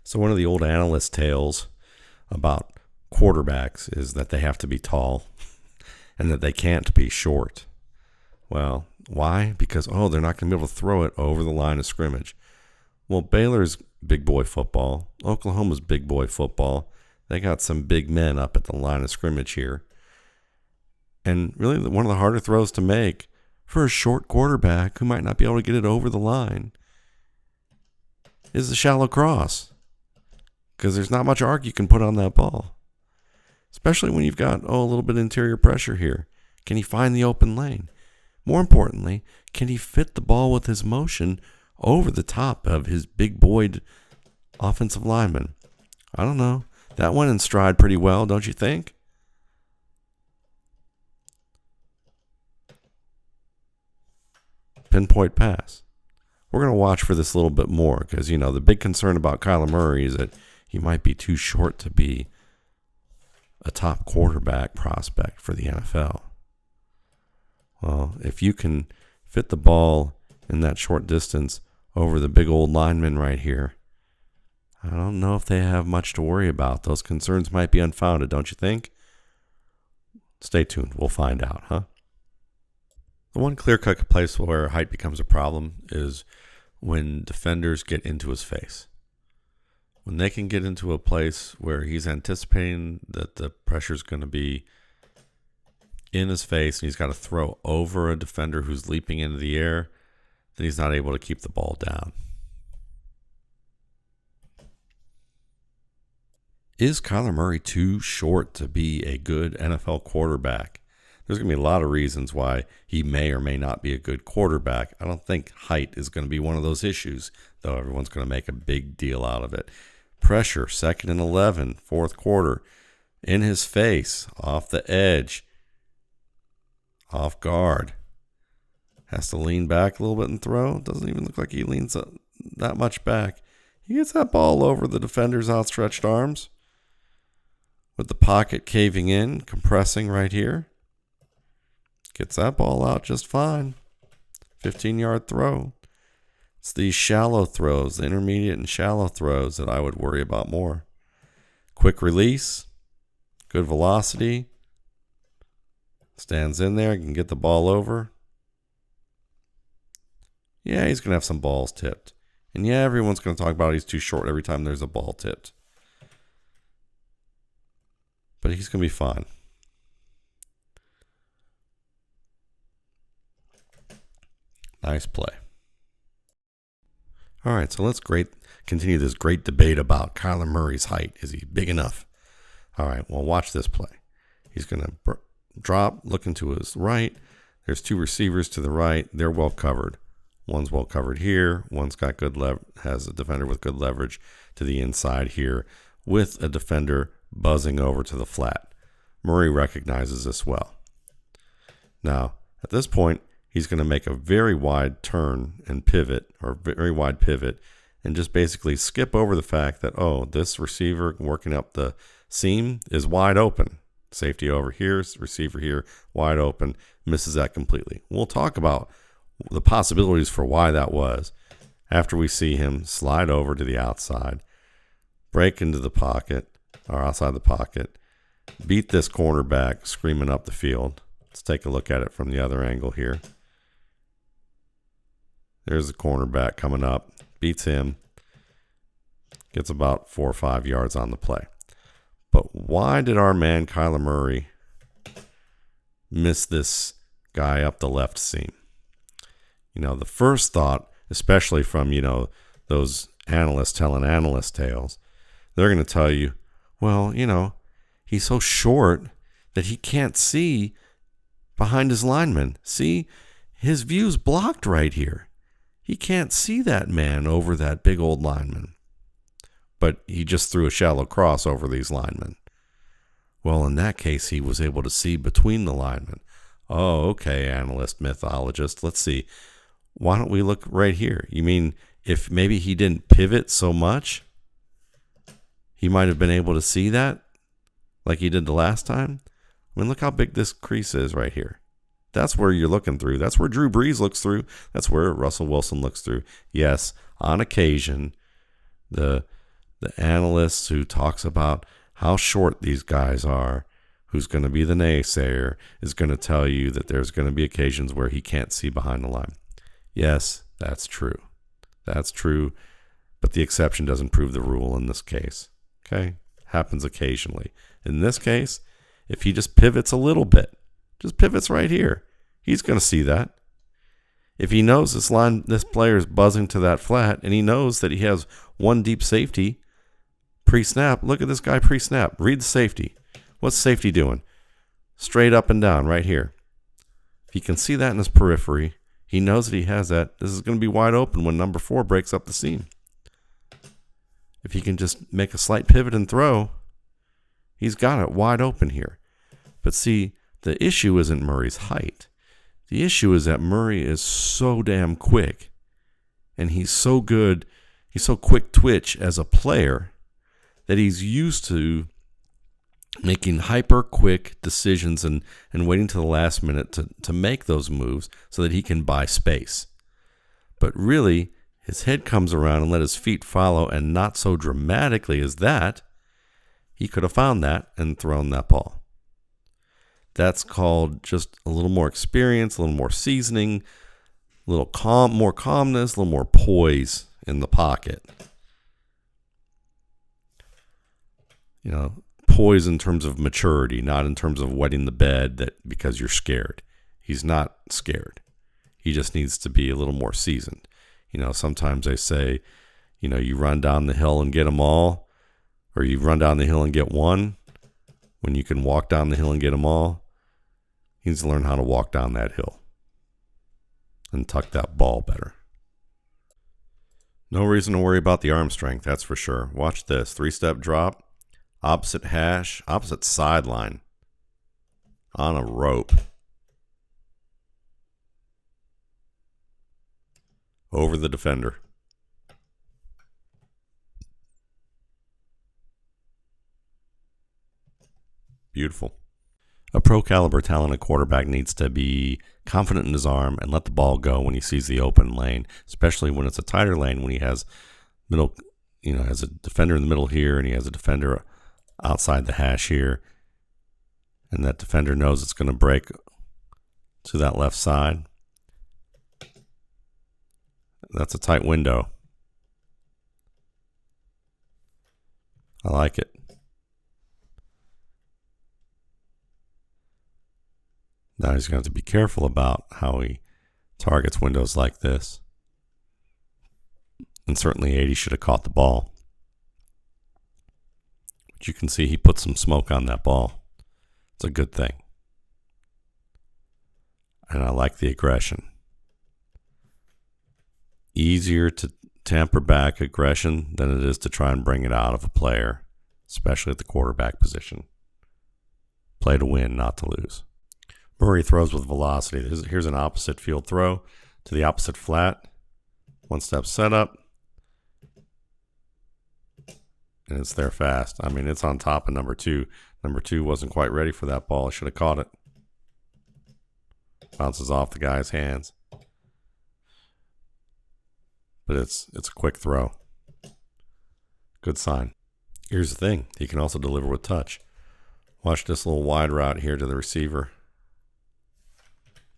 So one of the old analyst tales about quarterbacks is that they have to be tall and that they can't be short. Well, why? Because, they're not going to be able to throw it over the line of scrimmage. Well, Baylor's big boy football. Oklahoma's big boy football. They got some big men up at the line of scrimmage here. And really one of the harder throws to make for a short quarterback who might not be able to get it over the line is the shallow cross. Because there's not much arc you can put on that ball. Especially when you've got, a little bit of interior pressure here. Can he find the open lane? More importantly, can he fit the ball with his motion over the top of his big boyed offensive lineman? I don't know. That went in stride pretty well, don't you think? Pinpoint pass. We're going to watch for this a little bit more because, the big concern about Kyler Murray is that he might be too short to be a top quarterback prospect for the NFL. Well, if you can fit the ball in that short distance over the big old lineman right here, I don't know if they have much to worry about. Those concerns might be unfounded, don't you think? Stay tuned. We'll find out, huh? The one clear-cut place where height becomes a problem is when defenders get into his face. When they can get into a place where he's anticipating that the pressure's going to be in his face and he's got to throw over a defender who's leaping into the air, then he's not able to keep the ball down. Is Kyler Murray too short to be a good NFL quarterback? There's going to be a lot of reasons why he may or may not be a good quarterback. I don't think height is going to be one of those issues, though everyone's going to make a big deal out of it. Pressure, 2nd and 11, fourth quarter, in his face, off the edge, off guard. Has to lean back a little bit and throw. Doesn't even look like he leans that much back. He gets that ball over the defender's outstretched arms with the pocket caving in, compressing right here. Gets that ball out just fine. 15-yard throw. It's these shallow throws, the intermediate and shallow throws that I would worry about more. Quick release, good velocity. Stands in there, can get the ball over. Yeah, he's going to have some balls tipped. And yeah, everyone's going to talk about he's too short every time there's a ball tipped. But he's going to be fine. Nice play. All right, so let's continue this great debate about Kyler Murray's height. Is he big enough? All right, well, watch this play. He's going to drop, looking to his right. There's two receivers to the right. They're well covered. One's well covered here. One's got has a defender with good leverage to the inside here with a defender buzzing over to the flat. Murray recognizes this well. Now, at this point, he's going to make a very wide turn and pivot, or very wide pivot, and just basically skip over the fact that, this receiver working up the seam is wide open. Safety over here, receiver here, wide open, misses that completely. We'll talk about the possibilities for why that was after we see him slide over to the outside, break into the pocket, or outside the pocket, beat this cornerback screaming up the field. Let's take a look at it from the other angle here. There's the cornerback coming up, beats him, gets about 4 or 5 yards on the play. But why did our man Kyler Murray miss this guy up the left seam? The first thought, especially from, those analysts telling analyst tales, they're going to tell you, well, he's so short that he can't see behind his lineman. See, his view's blocked right here. He can't see that man over that big old lineman. But he just threw a shallow cross over these linemen. Well, in that case, he was able to see between the linemen. Oh, okay, analyst, mythologist. Let's see. Why don't we look right here? You mean if maybe he didn't pivot so much, he might have been able to see that like he did the last time? I mean, look how big this crease is right here. That's where you're looking through. That's where Drew Brees looks through. That's where Russell Wilson looks through. Yes, on occasion, the the analyst who talks about how short these guys are, who's going to be the naysayer, is going to tell you that there's going to be occasions where he can't see behind the line. Yes, that's true. That's true, but the exception doesn't prove the rule in this case. Okay? Happens occasionally. In this case, if he just pivots a little bit, just pivots right here, he's going to see that. If he knows this player is buzzing to that flat, and he knows that he has one deep safety pre-snap, look at this guy pre-snap. Read the safety. What's safety doing? Straight up and down right here. If he can see that in his periphery, he knows that he has that. This is going to be wide open when number 4 breaks up the seam. If he can just make a slight pivot and throw, he's got it wide open here. But see, the issue isn't Murray's height. The issue is that Murray is so damn quick, and he's so good, he's so quick twitch as a player that he's used to making hyper quick decisions and waiting to the last minute to make those moves so that he can buy space. But really, his head comes around and let his feet follow, and not so dramatically as that, he could have found that and thrown that ball. That's called just a little more experience, a little more seasoning, a little more calmness, a little more poise in the pocket. You know, poise in terms of maturity, not in terms of wetting the bed that because you're scared. He's not scared. He just needs to be a little more seasoned. You know, sometimes they say, you know, you run down the hill and get them all, or you run down the hill and get one, when you can walk down the hill and get them all. He needs to learn how to walk down that hill and tuck that ball better. No reason to worry about the arm strength, that's for sure. Watch this. 3-step drop, opposite hash, opposite sideline on a rope. Over the defender. Beautiful. A pro caliber talented quarterback needs to be confident in his arm and let the ball go when he sees the open lane, especially when it's a tighter lane, when he has has a defender in the middle here and he has a defender outside the hash here. And that defender knows it's going to break to that left side. That's a tight window. I like it. Now he's going to have to be careful about how he targets windows like this. And certainly 80 should have caught the ball. But you can see he put some smoke on that ball. It's a good thing. And I like the aggression. Easier to tamper back aggression than it is to try and bring it out of a player, especially at the quarterback position. Play to win, not to lose. Murray throws with velocity. Here's an opposite field throw to the opposite flat. 1-step setup. And it's there fast. I mean, it's on top of number 2. Number 2 wasn't quite ready for that ball. Should have caught it. Bounces off the guy's hands. But it's a quick throw. Good sign. Here's the thing. He can also deliver with touch. Watch this little wide route here to the receiver.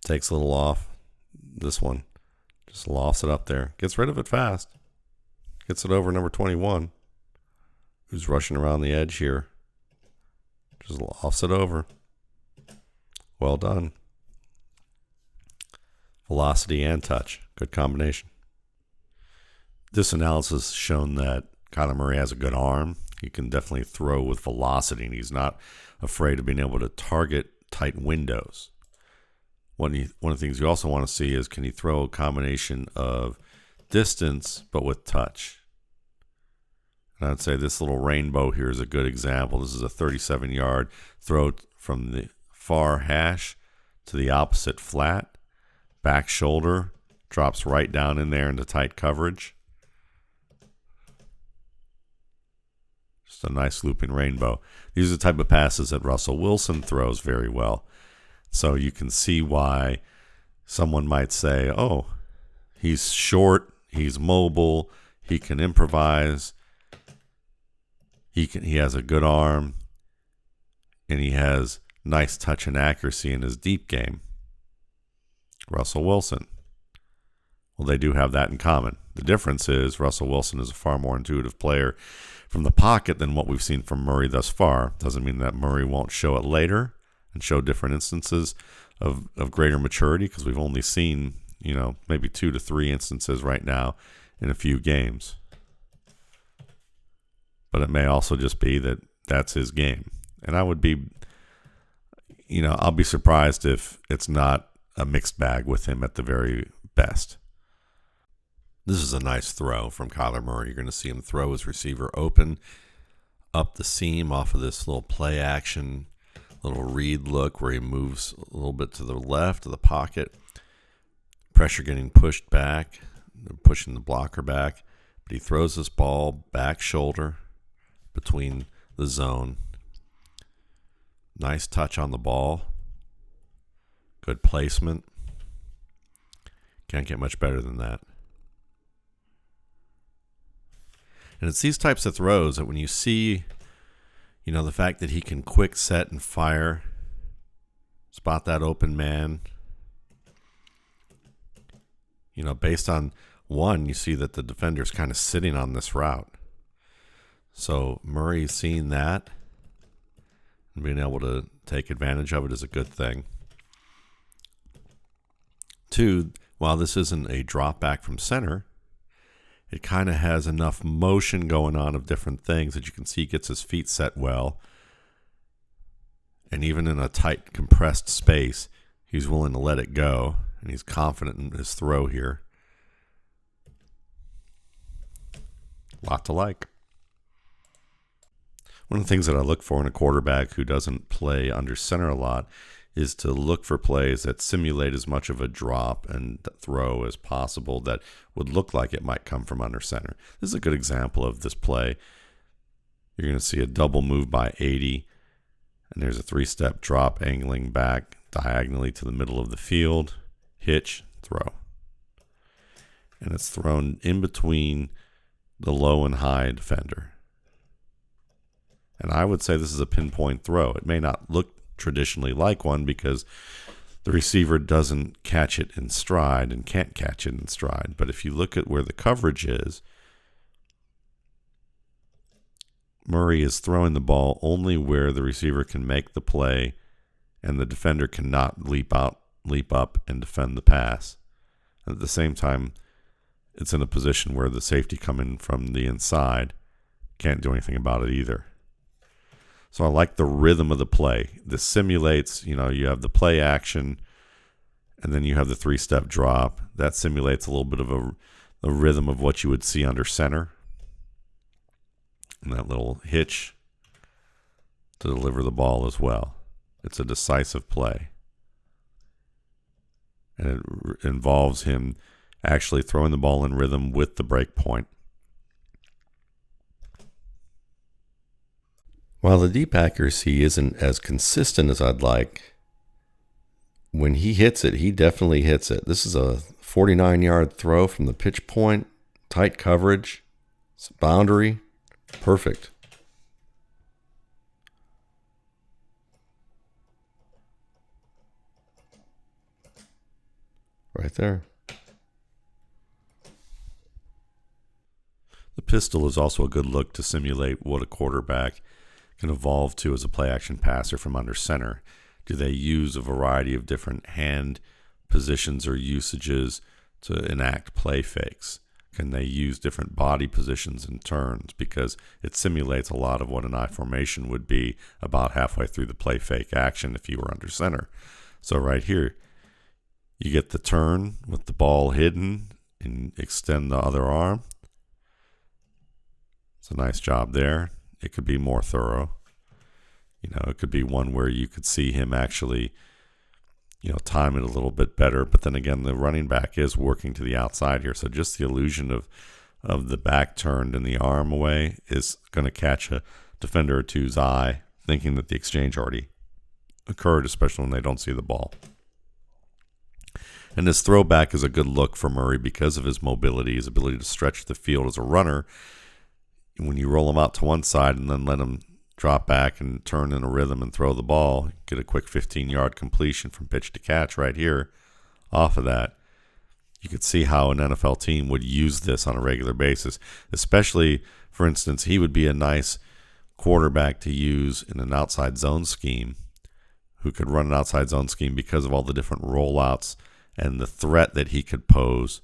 Takes a little off. This one just lofts it up there. Gets rid of it fast. Gets it over number 21, who's rushing around the edge here. Just lofts it over. Well done. Velocity and touch. Good combination. This analysis has shown that Kyler Murray has a good arm. He can definitely throw with velocity, and he's not afraid of being able to target tight windows. One of the things you also want to see is, can he throw a combination of distance but with touch? And I'd say this little rainbow here is a good example. This is a 37-yard throw from the far hash to the opposite flat. Back shoulder drops right down in there into tight coverage. Just a nice looping rainbow. These are the type of passes that Russell Wilson throws very well. So you can see why someone might say, oh, he's short, he's mobile, he can improvise. He has a good arm, and he has nice touch and accuracy in his deep game. Russell Wilson. Well, they do have that in common. The difference is Russell Wilson is a far more intuitive player from the pocket than what we've seen from Murray thus far. Doesn't mean that Murray won't show it later and show different instances of greater maturity, because we've only seen, maybe 2 to 3 instances right now in a few games. But it may also just be that that's his game. And I would be, I'll be surprised if it's not a mixed bag with him at the very best. This is a nice throw from Kyler Murray. You're going to see him throw his receiver open up the seam off of this little play action, little read look where he moves a little bit to the left of the pocket. Pressure getting pushed back, pushing the blocker back. But he throws this ball back shoulder between the zone. Nice touch on the ball. Good placement. Can't get much better than that. And it's these types of throws that when you see, the fact that he can quick set and fire, spot that open man, based on one, you see that the defender's kind of sitting on this route. So Murray seeing that and being able to take advantage of it is a good thing. 2, while this isn't a drop back from center, it kind of has enough motion going on of different things that you can see he gets his feet set well. And even in a tight, compressed space, he's willing to let it go. And he's confident in his throw here. A lot to like. One of the things that I look for in a quarterback who doesn't play under center a lot is to look for plays that simulate as much of a drop and throw as possible that would look like it might come from under center. This is a good example of this play. You're going to see a double move by 80, and there's a 3-step drop angling back diagonally to the middle of the field, hitch, throw. And it's thrown in between the low and high defender. And I would say this is a pinpoint throw. It may not look traditionally like one because the receiver doesn't catch it in stride and can't catch it in stride. But if you look at where the coverage is, Murray is throwing the ball only where the receiver can make the play and the defender cannot leap up and defend the pass. And at the same time, it's in a position where the safety coming from the inside can't do anything about it either. So I like the rhythm of the play. This simulates, you have the play action, and then you have the 3-step drop. That simulates a little bit of a rhythm of what you would see under center. And that little hitch to deliver the ball as well. It's a decisive play. And it involves him actually throwing the ball in rhythm with the break point. While the deep accuracy isn't as consistent as I'd like, when he hits it, he definitely hits it. This is a 49-yard throw from the pitch point, tight coverage, it's boundary, perfect. Right there. The pistol is also a good look to simulate what a quarterback can evolve to as a play-action passer from under center. Do they use a variety of different hand positions or usages to enact play fakes? Can they use different body positions and turns? Because it simulates a lot of what an I formation would be about halfway through the play fake action if you were under center. So right here, you get the turn with the ball hidden and extend the other arm. It's a nice job there. It could be more thorough. It could be one where you could see him actually, time it a little bit better. But then again, the running back is working to the outside here. So just the illusion of the back turned and the arm away is going to catch a defender or two's eye, thinking that the exchange already occurred, especially when they don't see the ball. And this throwback is a good look for Murray because of his mobility, his ability to stretch the field as a runner. when you roll him out to one side and then let him drop back and turn in a rhythm and throw the ball, get a quick 15-yard completion from pitch to catch right here off of that. You could see how an NFL team would use this on a regular basis, especially, for instance, he would be a nice quarterback to use in an outside zone scheme, who could run an outside zone scheme because of all the different rollouts and the threat that he could pose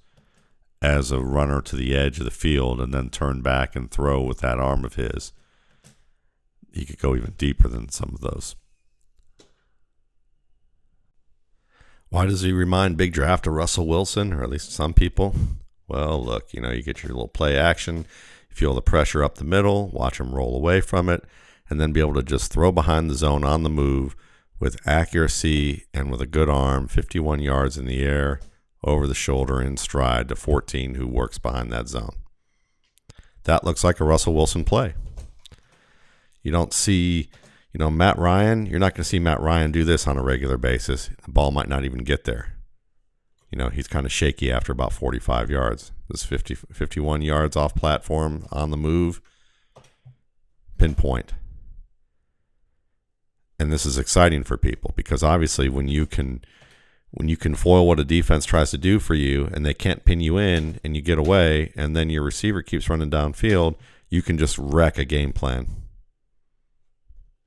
as a runner to the edge of the field and then turn back and throw with that arm of his. He could go even deeper than some of those. Why does he remind big draft of Russell Wilson, or at least some people? Well, look, you get your little play action, feel the pressure up the middle, watch him roll away from it, and then be able to just throw behind the zone on the move with accuracy and with a good arm, 51 yards in the air, over the shoulder in stride to 14 who works behind that zone. That looks like a Russell Wilson play. You don't see, Matt Ryan. You're not going to see Matt Ryan do this on a regular basis. The ball might not even get there. He's kind of shaky after about 45 yards. This 51 yards off platform on the move, pinpoint. And this is exciting for people because obviously when you can foil what a defense tries to do for you and they can't pin you in and you get away and then your receiver keeps running downfield, you can just wreck a game plan.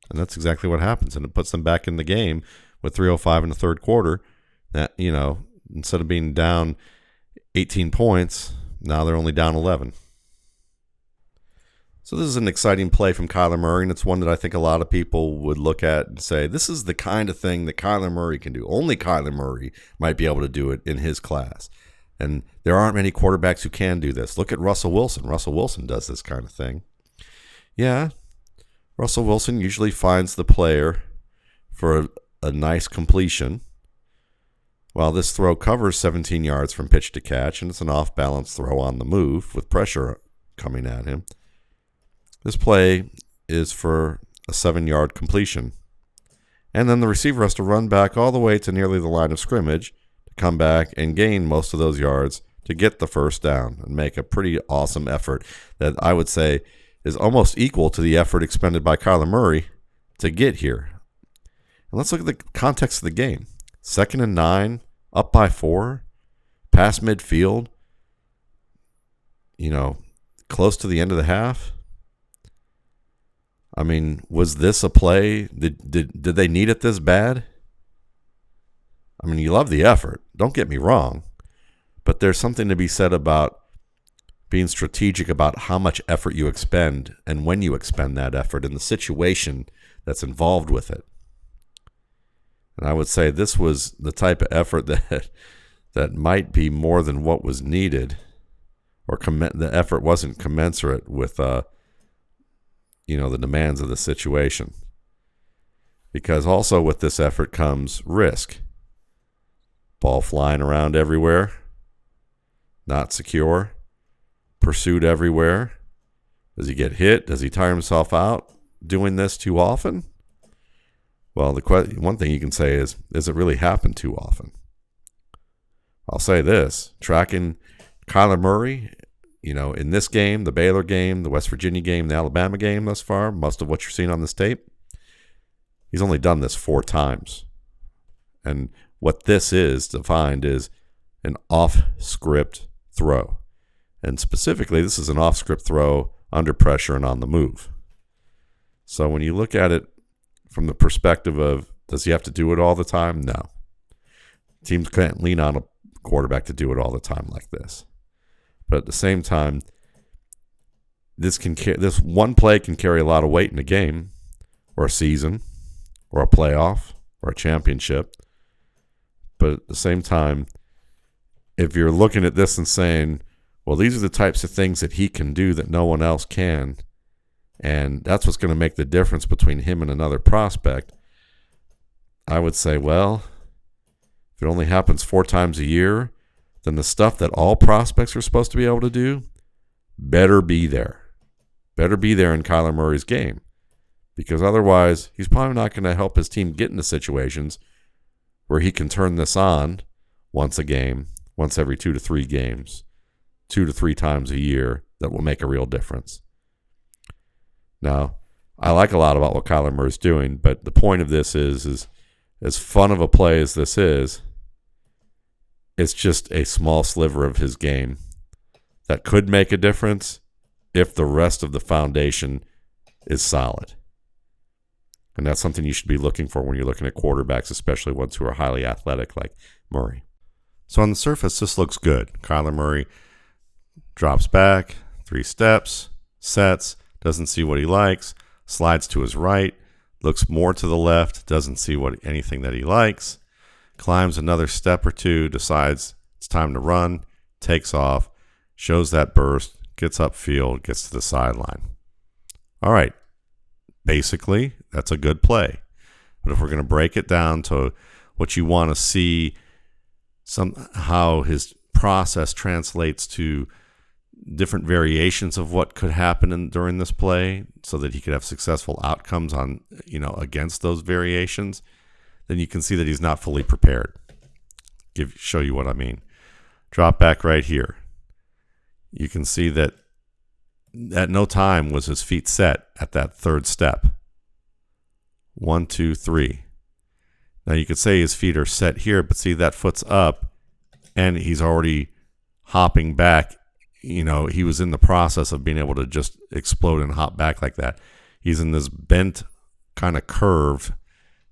And that's exactly what happens. And it puts them back in the game with 3:05 in the third quarter. That, instead of being down 18 points, now they're only down 11. So this is an exciting play from Kyler Murray, and it's one that I think a lot of people would look at and say, this is the kind of thing that Kyler Murray can do. Only Kyler Murray might be able to do it in his class. And there aren't many quarterbacks who can do this. Look at Russell Wilson. Russell Wilson does this kind of thing. Yeah, Russell Wilson usually finds the player for a nice completion. While this throw covers 17 yards from pitch to catch, and it's an off-balance throw on the move with pressure coming at him. This play is for a 7-yard completion. And then the receiver has to run back all the way to nearly the line of scrimmage to come back and gain most of those yards to get the first down and make a pretty awesome effort that I would say is almost equal to the effort expended by Kyler Murray to get here. And let's look at the context of the game. 2nd and 9, up by 4, past midfield, close to the end of the half. I mean, was this a play? Did they need it this bad? I mean, you love the effort. Don't get me wrong. But there's something to be said about being strategic about how much effort you expend and when you expend that effort and the situation that's involved with it. And I would say this was the type of effort that might be more than what was needed, or the effort wasn't commensurate with the demands of the situation. Because also with this effort comes risk. Ball flying around everywhere, not secure, pursued everywhere. Does he get hit? Does he tire himself out doing this too often? Well, one thing you can say is, does it really happen too often? I'll say this, tracking Kyler Murray, in this game, the Baylor game, the West Virginia game, the Alabama game thus far, most of what you're seeing on this tape, he's only done this 4 times. And what this is defined is an off-script throw. And specifically, this is an off-script throw under pressure and on the move. So when you look at it from the perspective of, does he have to do it all the time? No. Teams can't lean on a quarterback to do it all the time like this. But at the same time, this one play can carry a lot of weight in a game, or a season, or a playoff, or a championship. But at the same time, if you're looking at this and saying, well, these are the types of things that he can do that no one else can, and that's what's going to make the difference between him and another prospect, I would say, well, if it only happens 4 times a year, then the stuff that all prospects are supposed to be able to do better be there. Better be there in Kyler Murray's game. Because otherwise, he's probably not going to help his team get into situations where he can turn this on once a game, once every 2 to 3 games, 2 to 3 times a year, that will make a real difference. Now, I like a lot about what Kyler Murray's doing, but the point of this is as fun of a play as this is, it's just a small sliver of his game that could make a difference if the rest of the foundation is solid. And that's something you should be looking for when you're looking at quarterbacks, especially ones who are highly athletic like Murray. So on the surface, this looks good. Kyler Murray drops back, 3 steps, sets, doesn't see what he likes, slides to his right, looks more to the left, doesn't see anything that he likes, climbs another step or 2, decides it's time to run, takes off, shows that burst, gets upfield, gets to the sideline. All right. Basically, that's a good play. But if we're going to break it down to what you want to see, how his process translates to different variations of what could happen during this play so that he could have successful outcomes on, against those variations, then you can see that he's not fully prepared. Show you what I mean. Drop back right here. You can see that at no time was his feet set at that 3rd step. 1, 2, 3. Now you could say his feet are set here, but see that foot's up and he's already hopping back. He was in the process of being able to just explode and hop back like that. He's in this bent kind of curve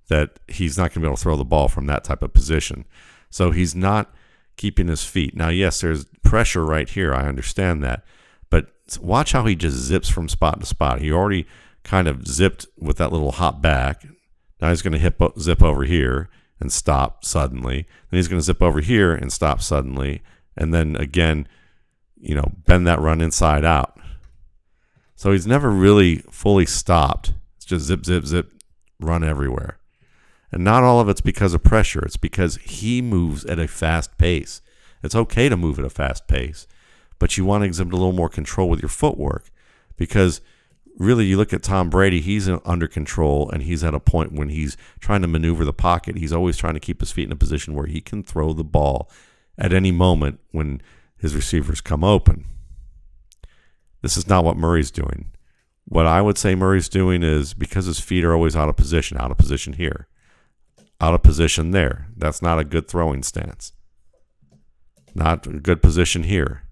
that he's not going to be able to throw the ball from that type of position. So he's not keeping his feet. Now, yes, there's pressure right here. I understand that. But watch how he just zips from spot to spot. He already kind of zipped with that little hop back. Now he's going to zip over here and stop suddenly. Then he's going to zip over here and stop suddenly. And then again, bend that run inside out. So he's never really fully stopped. It's just zip, zip, zip, run everywhere. And not all of it's because of pressure. It's because he moves at a fast pace. It's okay to move at a fast pace, but you want to exhibit a little more control with your footwork because really you look at Tom Brady, he's under control and he's at a point when he's trying to maneuver the pocket. He's always trying to keep his feet in a position where he can throw the ball at any moment when his receivers come open. This is not what Murray's doing. What I would say Murray's doing is because his feet are always out of position here, out of position there. That's not a good throwing stance. Not a good position here.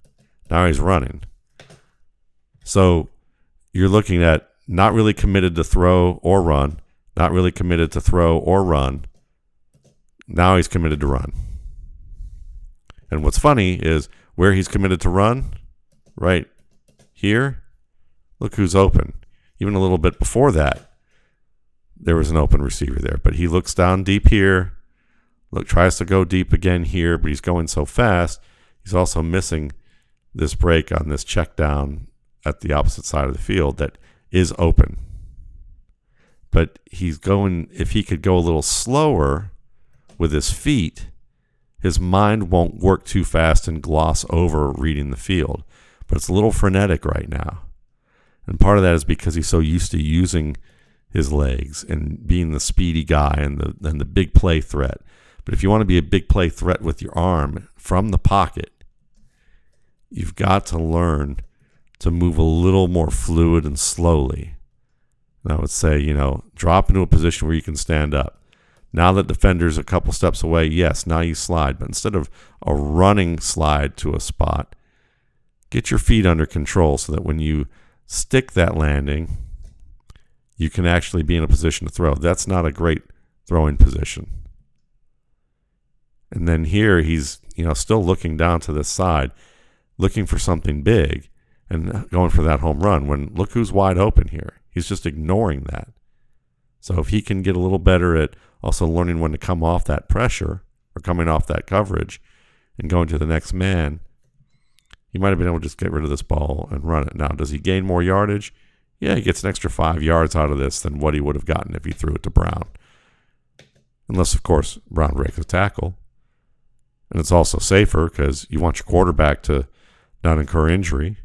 Now he's running. So you're looking at not really committed to throw or run, not really committed to throw or run. Now he's committed to run. And what's funny is where he's committed to run, right here, look who's open. Even a little bit before that, there was an open receiver there. But he looks down deep here, tries to go deep again here, but he's going so fast, he's also missing this break on this check down at the opposite side of the field that is open. But he's going, if he could go a little slower with his feet, his mind won't work too fast and gloss over reading the field. But it's a little frenetic right now. And part of that is because he's so used to using his legs and being the speedy guy and the big play threat. But if you want to be a big play threat with your arm from the pocket, you've got to learn to move a little more fluid and slowly. And I would say, drop into a position where you can stand up. Now that defender's a couple steps away, yes, now you slide. But instead of a running slide to a spot, get your feet under control so that when you stick that landing, you can actually be in a position to throw. That's not a great throwing position. And then here he's, still looking down to this side, looking for something big and going for that home run when look who's wide open here. He's just ignoring that. So if he can get a little better at also learning when to come off that pressure or coming off that coverage and going to the next man, he might have been able to just get rid of this ball and run it. Now, does he gain more yardage? Yeah, he gets an extra 5 yards out of this than what he would have gotten if he threw it to Brown. Unless, of course, Brown breaks a tackle. And it's also safer because you want your quarterback to not incur injury.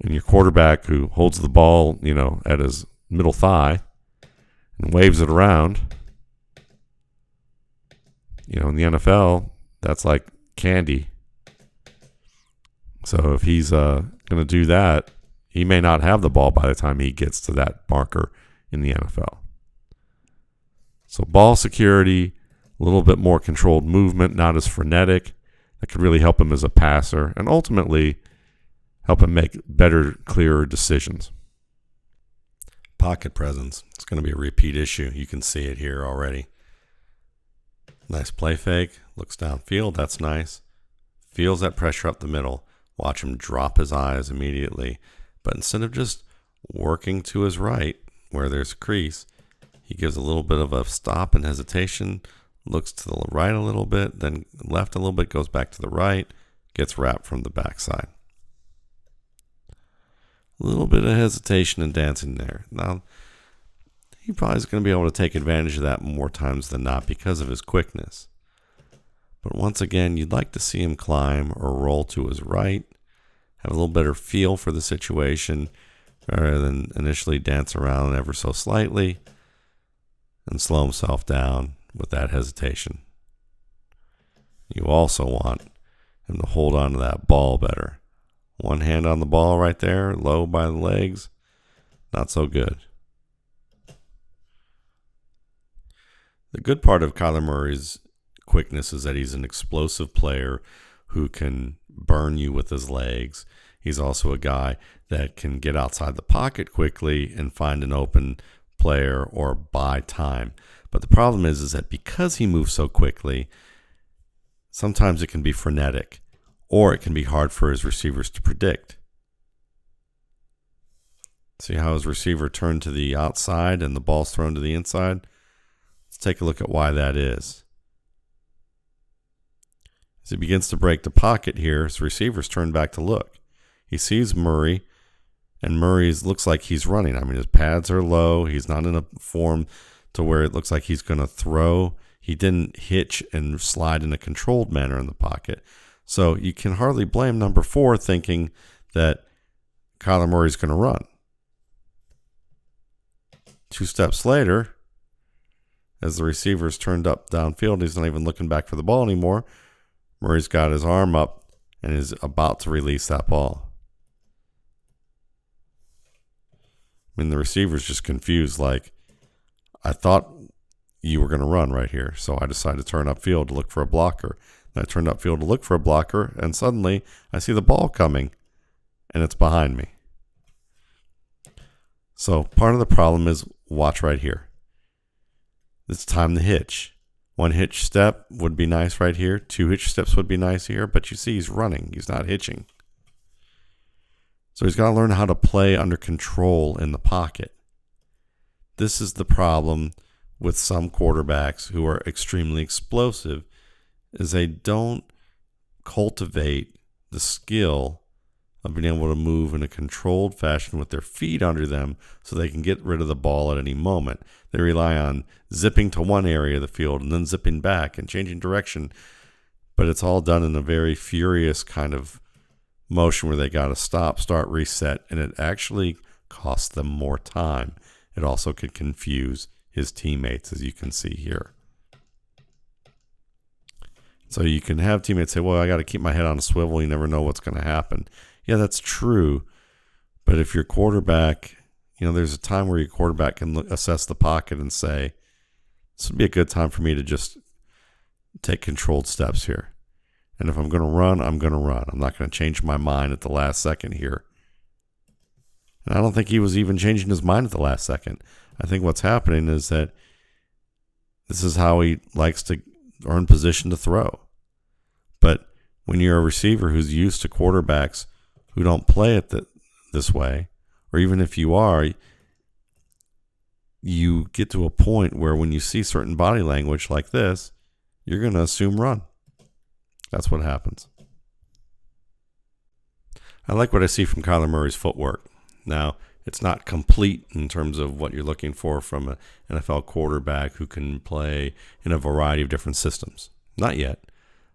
And your quarterback who holds the ball, at his middle thigh and waves it around, in the NFL, that's like candy. So if he's going to do that, he may not have the ball by the time he gets to that marker in the NFL. So ball security, a little bit more controlled movement, not as frenetic. That could really help him as a passer and ultimately help him make better, clearer decisions. Pocket presence. It's going to be a repeat issue. You can see it here already. Nice play fake. Looks downfield. That's nice. Feels that pressure up the middle. Watch him drop his eyes immediately. But instead of just working to his right where there's a crease, he gives a little bit of a stop and hesitation, looks to the right a little bit, then left a little bit, goes back to the right, gets wrapped from the backside. A little bit of hesitation and dancing there. Now, he probably is going to be able to take advantage of that more times than not because of his quickness. But once again, you'd like to see him climb or roll to his right, have a little better feel for the situation rather than initially dance around ever so slightly and slow himself down with that hesitation. You also want him to hold on to that ball better. One hand on the ball right there, low by the legs, not so good. The good part of Kyler Murray's quickness is that he's an explosive player who can burn you with his legs. He's also a guy that can get outside the pocket quickly and find an open player or buy time. But the problem is that because he moves so quickly, sometimes it can be frenetic or it can be hard for his receivers to predict. See how his receiver turned to the outside and the ball's thrown to the inside? Let's take a look at why that is. As he begins to break the pocket here, his receivers turn back to look. He sees Murray, and Murray looks like he's running. I mean, his pads are low. He's not in a form to where it looks like he's going to throw. He didn't hitch and slide in a controlled manner in the pocket. So you can hardly blame number 4 thinking that Kyler Murray's going to run. 2 steps later, as the receiver's turned up downfield, he's not even looking back for the ball anymore. Murray's got his arm up and is about to release that ball. I mean, the receiver's just confused, like, I thought you were going to run right here, so I decided to turn upfield to look for a blocker. And I turned upfield to look for a blocker, and suddenly I see the ball coming, and it's behind me. So part of the problem is, watch right here. It's time to hitch. 1 hitch step would be nice right here. 2 hitch steps would be nice here, but you see he's running. He's not hitching. So he's got to learn how to play under control in the pocket. This is the problem with some quarterbacks who are extremely explosive, is they don't cultivate the skill of being able to move in a controlled fashion with their feet under them so they can get rid of the ball at any moment. They rely on zipping to one area of the field and then zipping back and changing direction, but it's all done in a very furious kind of motion where they got to stop, start, reset, and it actually costs them more time. It also could confuse his teammates, as you can see here. So you can have teammates say, well, I got to keep my head on a swivel. You never know what's going to happen. Yeah, that's true. But if your quarterback, there's a time where your quarterback can assess the pocket and say, this would be a good time for me to just take controlled steps here. And if I'm going to run, I'm going to run. I'm not going to change my mind at the last second here. And I don't think he was even changing his mind at the last second. I think what's happening is that this is how he likes to earn position to throw. But when you're a receiver who's used to quarterbacks who don't play it this way, or even if you are, you get to a point where when you see certain body language like this, you're going to assume run. That's what happens. I like what I see from Kyler Murray's footwork. Now, it's not complete in terms of what you're looking for from an NFL quarterback who can play in a variety of different systems. Not yet.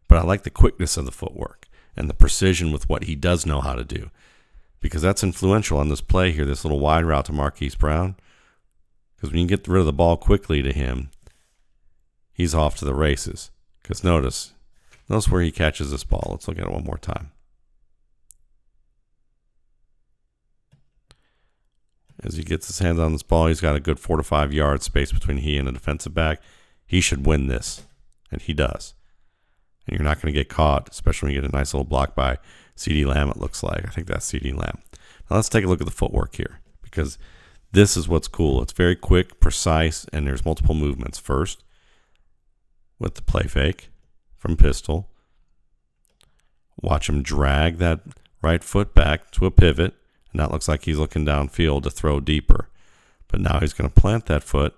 But I like the quickness of the footwork and the precision with what he does know how to do, because that's influential on this play here, this little wide route to Marquise Brown. Because when you get rid of the ball quickly to him, he's off to the races. Because notice where he catches this ball. Let's look at it one more time. as he gets his hands on this ball, he's got a good 4 to 5 yard space between he and a defensive back. He should win this, and he does. And you're not going to get caught, especially when you get a nice little block by CeeDee Lamb, it looks like. I think that's CeeDee Lamb. Now let's take a look at the footwork here, because this is what's cool. It's very quick, precise, and there's multiple movements. First, with the play fake from pistol. Watch him drag that right foot back to a pivot, and that looks like he's looking downfield to throw deeper. But now he's going to plant that foot,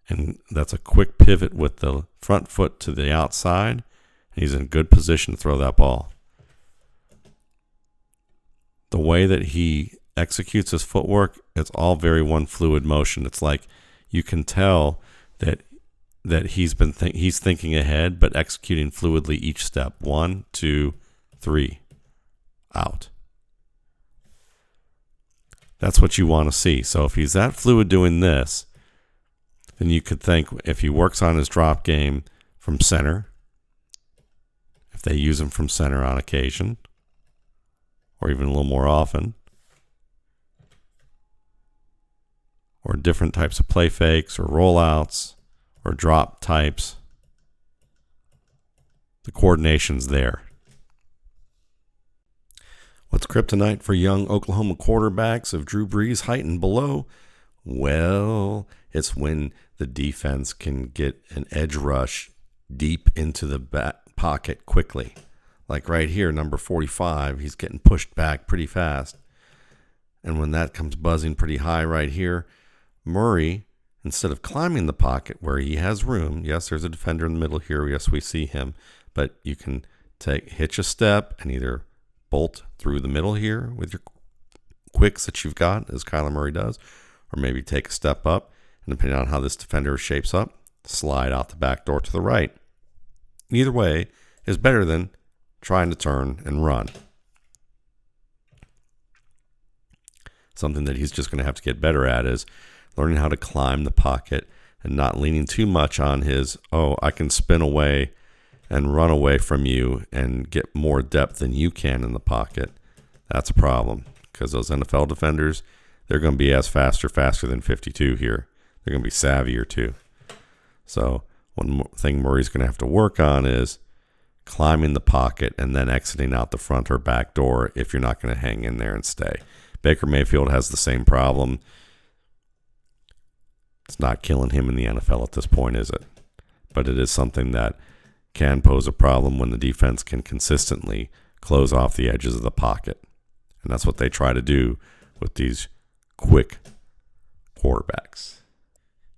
and that's a quick pivot with the front foot to the outside, and he's in good position to throw that ball. The way that he executes his footwork, it's all very one fluid motion. It's like you can tell that he's thinking ahead, but executing fluidly each step. 1, 2, 3, out. That's what you want to see. So if he's that fluid doing this, then you could think if he works on his drop game from center, if they use him from center on occasion, or even a little more often, or different types of play fakes or rollouts or drop types, the coordination's there. What's kryptonite for young Oklahoma quarterbacks of Drew Brees' height and below? Well, it's when the defense can get an edge rush deep into the back pocket quickly. Like right here, number 45, he's getting pushed back pretty fast. And when that comes buzzing pretty high right here, Murray, instead of climbing the pocket where he has room, yes, there's a defender in the middle here, yes, we see him, but you can hitch a step and either bolt through the middle here with your quicks that you've got, as Kyler Murray does, or maybe take a step up, and depending on how this defender shapes up, slide out the back door to the right. Either way is better than trying to turn and run. Something that he's just going to have to get better at is learning how to climb the pocket and not leaning too much on his, I can spin away and run away from you and get more depth than you can in the pocket. That's a problem, because those NFL defenders, they're going to be faster than 52 here. They're going to be savvier too. So one thing Murray's going to have to work on is climbing the pocket and then exiting out the front or back door if you're not going to hang in there and stay. Baker Mayfield has the same problem. It's not killing him in the NFL at this point, is it? But it is something that can pose a problem when the defense can consistently close off the edges of the pocket. And that's what they try to do with these quick quarterbacks.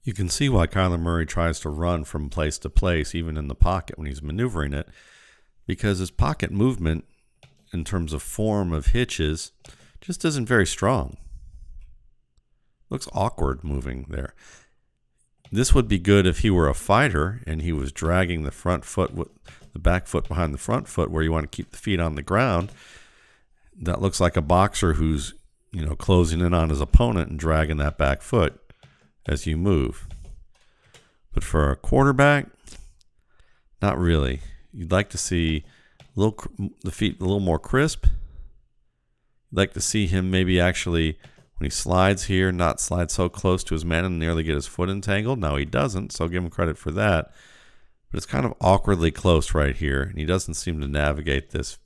You can see why Kyler Murray tries to run from place to place, even in the pocket when he's maneuvering it, because his pocket movement, in terms of form of hitches, just isn't very strong. Looks awkward moving there. This would be good if he were a fighter and he was dragging the front foot with the back foot behind the front foot, where you want to keep the feet on the ground. That looks like a boxer who's, closing in on his opponent and dragging that back foot as you move. But for a quarterback, not really. You'd like to see the feet a little more crisp. You'd like to see him maybe actually, when he slides here, not slide so close to his man and nearly get his foot entangled. Now he doesn't, so I'll give him credit for that. But it's kind of awkwardly close right here, and he doesn't seem to navigate this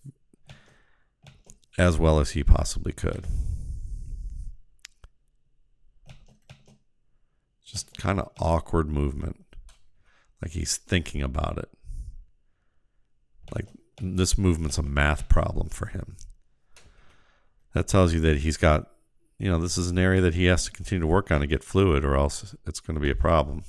as well as he possibly could. Just kind of awkward movement, like he's thinking about it. Like this movement's a math problem for him. That tells you that he's got, this is an area that he has to continue to work on to get fluid, or else it's going to be a problem.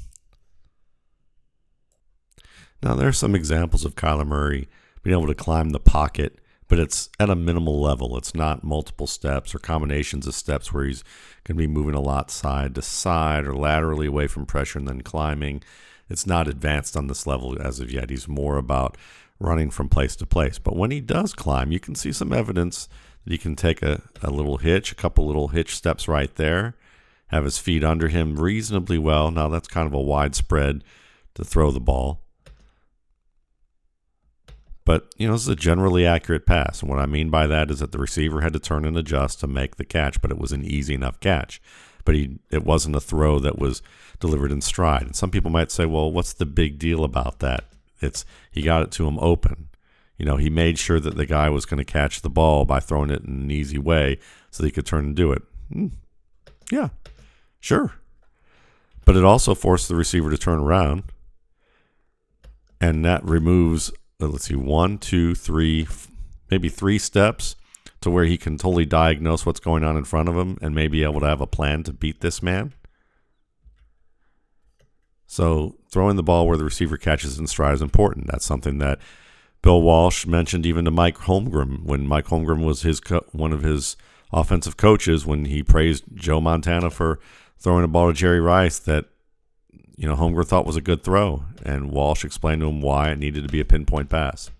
Now, there are some examples of Kyler Murray being able to climb the pocket, but it's at a minimal level. It's not multiple steps or combinations of steps where he's going to be moving a lot side to side or laterally away from pressure and then climbing. It's not advanced on this level as of yet. He's more about running from place to place. But when he does climb, you can see some evidence that he can take a little hitch, a couple little hitch steps right there, have his feet under him reasonably well. Now, that's kind of a wide spread to throw the ball. But, this is a generally accurate pass. And what I mean by that is that the receiver had to turn and adjust to make the catch, but it was an easy enough catch. but it wasn't a throw that was delivered in stride. And some people might say, well, what's the big deal about that? He got it to him open. He made sure that the guy was going to catch the ball by throwing it in an easy way so that he could turn and do it. Yeah, sure. But it also forced the receiver to turn around, and that removes, let's see, 1, 2, 3, maybe 3 steps to where he can totally diagnose what's going on in front of him and may be able to have a plan to beat this man. So throwing the ball where the receiver catches in stride is important. That's something that Bill Walsh mentioned even to Mike Holmgren when Mike Holmgren was one of his offensive coaches, when he praised Joe Montana for throwing a ball to Jerry Rice that Holmgren thought was a good throw, and Walsh explained to him why it needed to be a pinpoint pass.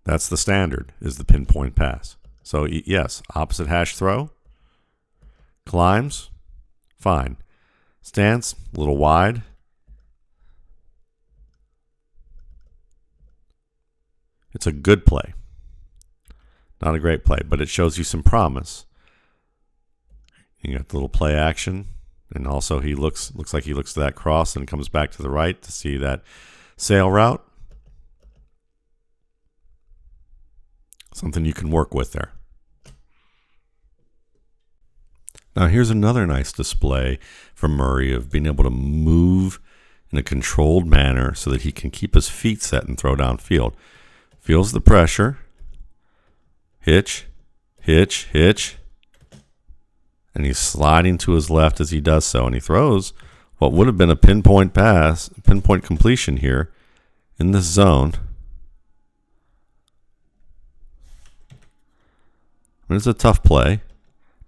That's the standard, is the pinpoint pass. So yes, opposite hash throw, climbs, fine. Stance, a little wide. It's a good play. Not a great play, but it shows you some promise. You got the little play action, and also he looks like he looks to that cross and comes back to the right to see that sail route. Something you can work with there. Now here's another nice display from Murray of being able to move in a controlled manner so that he can keep his feet set and throw downfield. Feels the pressure. Hitch, hitch, hitch. And he's sliding to his left as he does so. And he throws what would have been a pinpoint pass, pinpoint completion here in this zone. I mean, it's a tough play,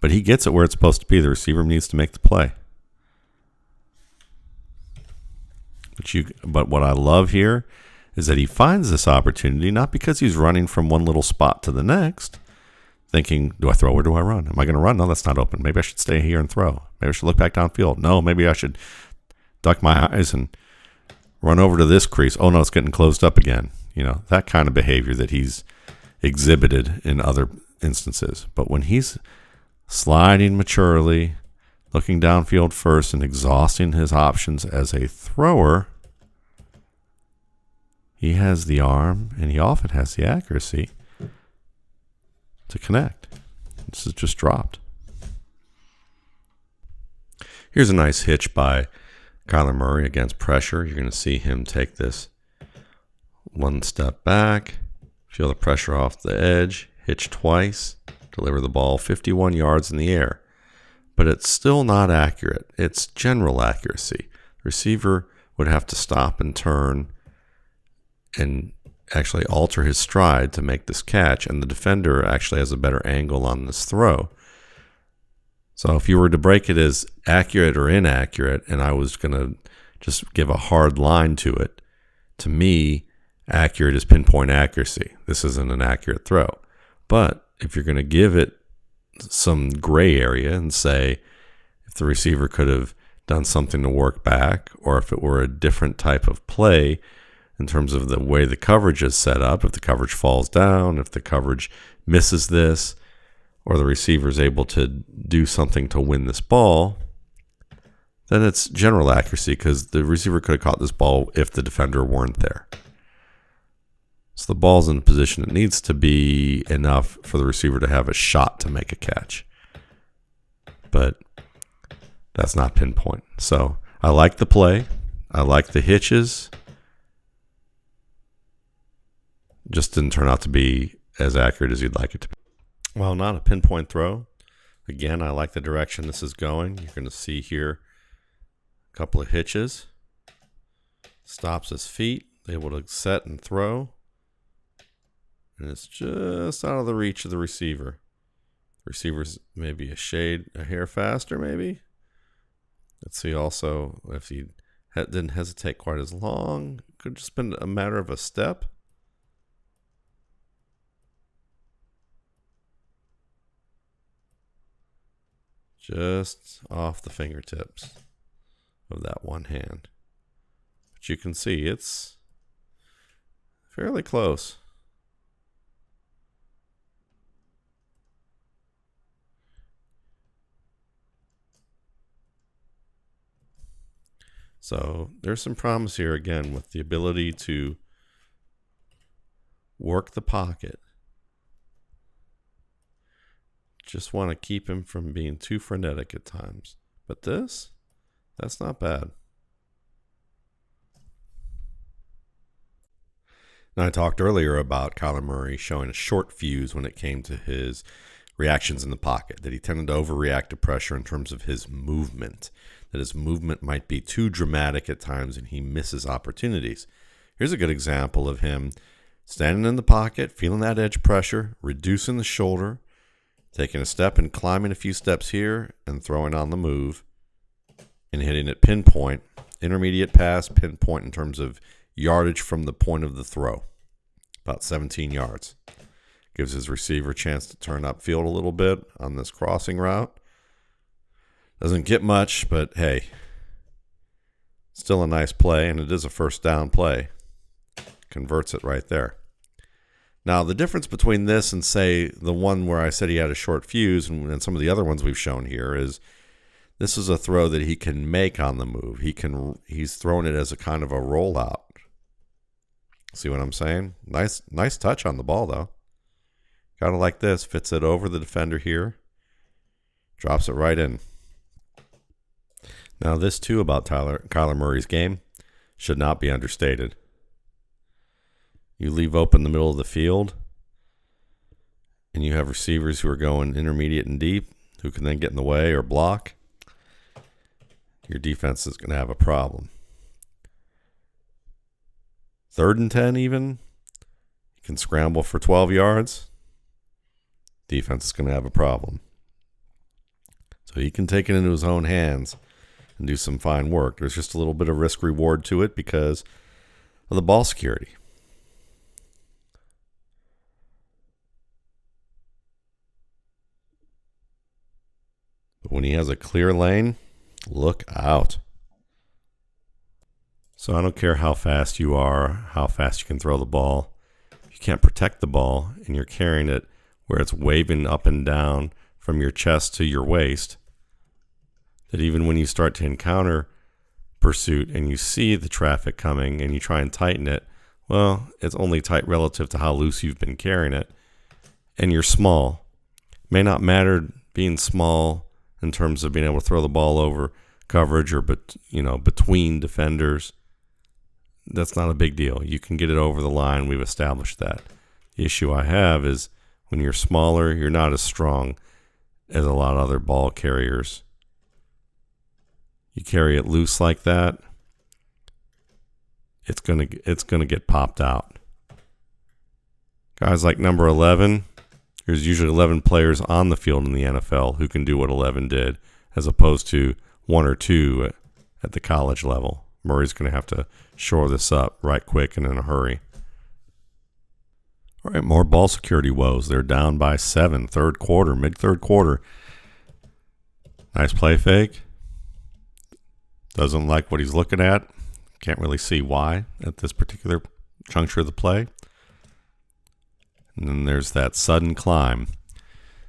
but he gets it where it's supposed to be. The receiver needs to make the play. But what I love here is that he finds this opportunity, not because he's running from one little spot to the next, thinking, do I throw or do I run? Am I going to run? No, that's not open. Maybe I should stay here and throw. Maybe I should look back downfield. No, maybe I should duck my eyes and run over to this crease. Oh, no, it's getting closed up again. That kind of behavior that he's exhibited in other instances. But when he's sliding maturely, looking downfield first and exhausting his options as a thrower, he has the arm and he often has the accuracy to connect. This is just dropped. Here's a nice hitch by Kyler Murray against pressure. You're going to see him take this one step back, feel the pressure off the edge, hitch twice, deliver the ball 51 yards in the air. But it's still not accurate. It's general accuracy. The receiver would have to stop and turn and actually alter his stride to make this catch, and the defender actually has a better angle on this throw. So if you were to break it as accurate or inaccurate, and I was going to just give a hard line to it, to me, accurate is pinpoint accuracy. This isn't an accurate throw. But if you're going to give it some gray area and say if the receiver could have done something to work back, or if it were a different type of play in terms of the way the coverage is set up, if the coverage falls down, if the coverage misses this, or the receiver is able to do something to win this ball, then it's general accuracy because the receiver could have caught this ball if the defender weren't there. So the ball's in a position it needs to be enough for the receiver to have a shot to make a catch. But that's not pinpoint. So I like the play. I like the hitches. Just didn't turn out to be as accurate as you'd like it to be. Well, not a pinpoint throw. Again, I like the direction this is going. You're going to see here a couple of hitches. Stops his feet, able to set and throw. And it's just out of the reach of the receiver. The receiver's maybe a hair faster, maybe. Let's see also if he didn't hesitate quite as long. Could have just been a matter of a step. Just off the fingertips of that one hand. But you can see it's fairly close. So there's some promise here again with the ability to work the pocket. Just want to keep him from being too frenetic at times. But that's not bad. Now, I talked earlier about Kyler Murray showing a short fuse when it came to his reactions in the pocket, that he tended to overreact to pressure in terms of his movement, that his movement might be too dramatic at times and he misses opportunities. Here's a good example of him standing in the pocket, feeling that edge pressure, reducing the shoulder, taking a step and climbing a few steps here and throwing on the move and hitting it pinpoint, intermediate pass, pinpoint in terms of yardage from the point of the throw, about 17 yards. Gives his receiver a chance to turn upfield a little bit on this crossing route. Doesn't get much, but hey, still a nice play, and it is a first down play. Converts it right there. Now, the difference between this and, say, the one where I said he had a short fuse and some of the other ones we've shown here is this is a throw that he can make on the move. He's thrown it as a kind of a rollout. See what I'm saying? Nice touch on the ball, though. Kind of like this. Fits it over the defender here. Drops it right in. Now, this, too, about Kyler Murray's game should not be understated. You leave open the middle of the field, and you have receivers who are going intermediate and deep, who can then get in the way or block. Your defense is going to have a problem. 3rd and 10 even. You can scramble for 12 yards. Defense is going to have a problem. So he can take it into his own hands and do some fine work. There's just a little bit of risk reward to it because of the ball security. But when he has a clear lane, look out. So I don't care how fast you are, how fast you can throw the ball. If you can't protect the ball and you're carrying it where it's waving up and down from your chest to your waist, that even when you start to encounter pursuit and you see the traffic coming and you try and tighten it, well, it's only tight relative to how loose you've been carrying it. And you're small. May not matter being small in terms of being able to throw the ball over coverage or between defenders. That's not a big deal. You can get it over the line. We've established that. The issue I have is when you're smaller, you're not as strong as a lot of other ball carriers. You carry it loose like that, it's gonna get popped out. Guys like number 11, there's usually 11 players on the field in the NFL who can do what 11 did, as opposed to 1 or 2 at the college level. Murray's going to have to shore this up right quick and in a hurry. All right, more ball security woes. They're down by 7, mid-third quarter. Nice play fake. Doesn't like what he's looking at. Can't really see why at this particular juncture of the play. And then there's that sudden climb.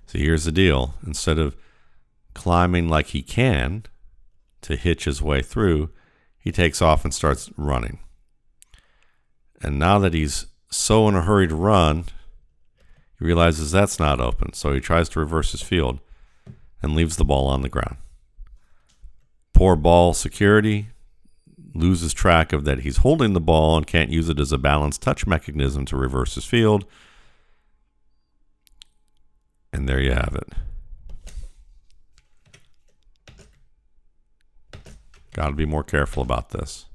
So here's the deal. Instead of climbing like he can to hitch his way through, he takes off and starts running. And now that he's so in a hurry to run, he realizes that's not open. So he tries to reverse his field and leaves the ball on the ground. Poor ball security, loses track of that he's holding the ball and can't use it as a balanced touch mechanism to reverse his field. And there you have it. Got to be more careful about this.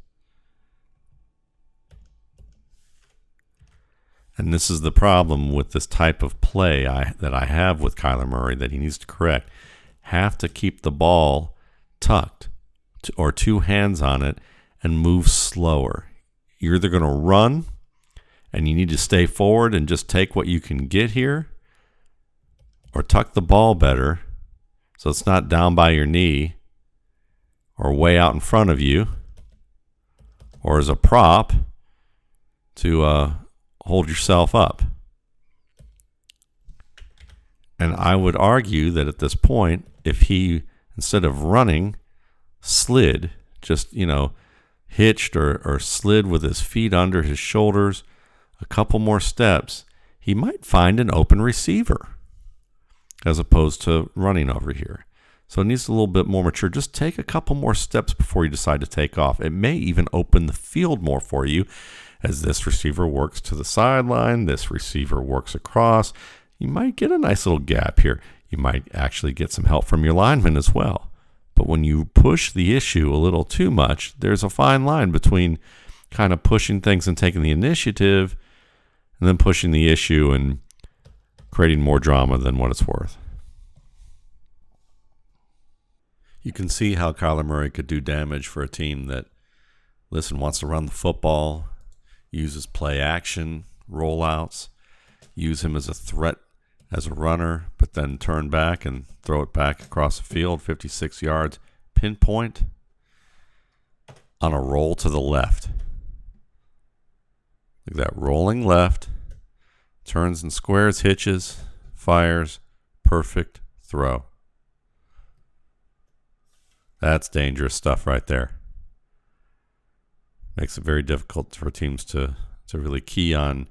And this is the problem with this type of play that I have with Kyler Murray that he needs to correct. Have to keep the ball tucked or 2 hands on it and move slower. You're either going to run and you need to stay forward and just take what you can get here, or tuck the ball better so it's not down by your knee or way out in front of you, or as a prop to hold yourself up. And I would argue that at this point, if he, instead of running, slid, just, hitched or slid with his feet under his shoulders, a couple more steps, he might find an open receiver as opposed to running over here. So it needs a little bit more mature. Just take a couple more steps before you decide to take off. It may even open the field more for you as this receiver works to the sideline, this receiver works across. You might get a nice little gap here. You might actually get some help from your lineman as well. But when you push the issue a little too much, there's a fine line between kind of pushing things and taking the initiative and then pushing the issue and creating more drama than what it's worth. You can see how Kyler Murray could do damage for a team that, wants to run the football, uses play action, rollouts, use him as a threat as a runner, but then turn back and throw it back across the field, 56 yards, pinpoint on a roll to the left. Look at that, rolling left, turns and squares, hitches, fires, perfect throw. That's dangerous stuff right there. Makes it very difficult for teams to really key on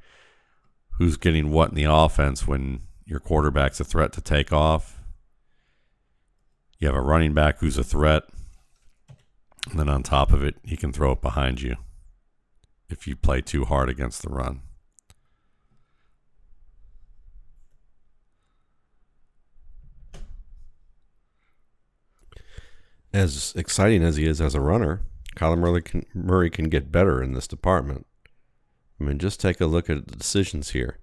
who's getting what in the offense when your quarterback's a threat to take off. You have a running back who's a threat. And then on top of it, he can throw it behind you if you play too hard against the run. As exciting as he is as a runner, Kyler Murray can get better in this department. I mean, just take a look at the decisions here.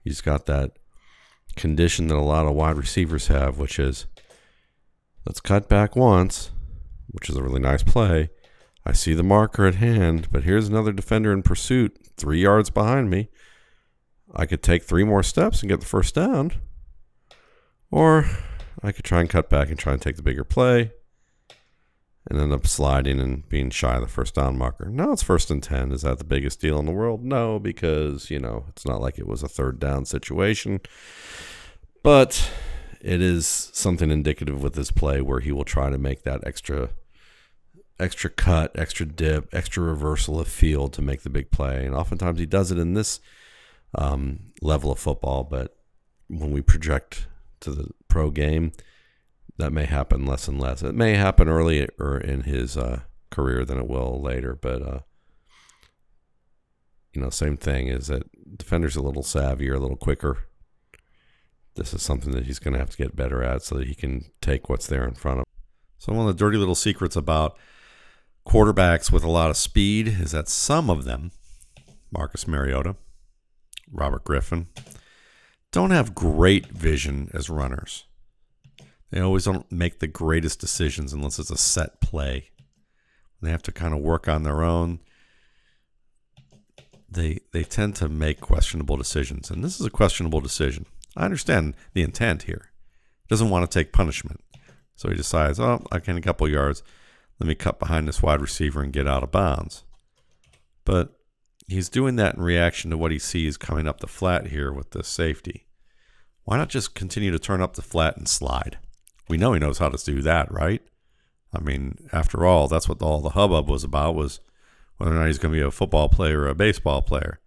He's got that condition that a lot of wide receivers have, which is, let's cut back once, which is a really nice play. I see the marker at hand, but here's another defender in pursuit, 3 yards behind me. I could take 3 more steps and get the first down. Or I could try and cut back and try and take the bigger play and end up sliding and being shy of the first down marker. Now it's 1st and 10. Is that the biggest deal in the world? No, because, it's not like it was a third down situation. But it is something indicative with this play where he will try to make that extra cut, extra dip, extra reversal of field to make the big play. And oftentimes he does it in this level of football. But when we project to the pro game, that may happen less and less. It may happen earlier in his career than it will later. But, same thing is that defenders are a little savvier, a little quicker. This is something that he's going to have to get better at so that he can take what's there in front of him. So one of the dirty little secrets about quarterbacks with a lot of speed is that some of them, Marcus Mariota, Robert Griffin, don't have great vision as runners. They always don't make the greatest decisions unless it's a set play. They have to kind of work on their own. They tend to make questionable decisions, and this is a questionable decision. I understand the intent here. He doesn't want to take punishment. So he decides, I can a couple yards. Let me cut behind this wide receiver and get out of bounds. But he's doing that in reaction to what he sees coming up the flat here with the safety. Why not just continue to turn up the flat and slide? We know he knows how to do that, right? I mean, after all, that's what all the hubbub was about, was whether or not he's going to be a football player or a baseball player.